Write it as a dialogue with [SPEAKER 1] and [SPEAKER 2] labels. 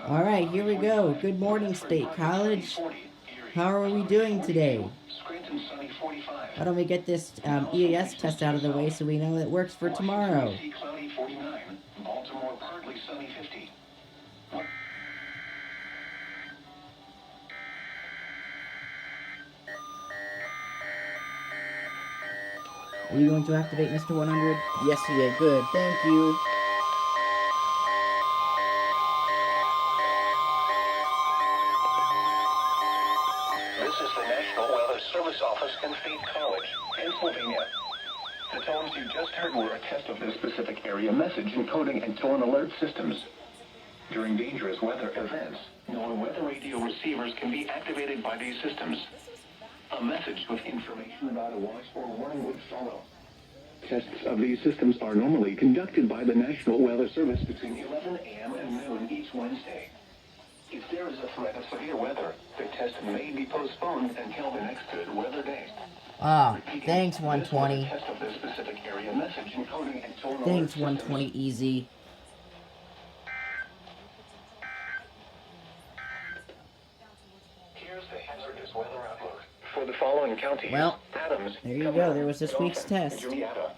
[SPEAKER 1] Alright, here we go. Good morning, State College. How are we doing today? Why don't we get this EAS test out of the way so we know it works for tomorrow? Are you going to activate Mr. 100? Yes, you did. Good. Thank you.
[SPEAKER 2] This is the National Weather Service Office in State College, Pennsylvania. The tones you just heard were a test of the specific area message encoding and tone alert systems. During dangerous weather events, known weather radio receivers can be activated by these systems. A message with information about a watch or warning would follow. Tests of these systems are normally conducted by the National Weather Service between 11 a.m. and noon each Wednesday. If there is a threat of severe weather, the test may be postponed until the next good weather day.
[SPEAKER 1] Ah, thanks 120.
[SPEAKER 2] Test of the specific area message encoding and tone alert
[SPEAKER 1] Thanks
[SPEAKER 2] systems.
[SPEAKER 1] 120 easy.
[SPEAKER 2] Here's the hazardous weather outlook for the following counties.
[SPEAKER 1] Well,
[SPEAKER 2] Adams,
[SPEAKER 1] there you go. There was this week's test.
[SPEAKER 2] Julietta,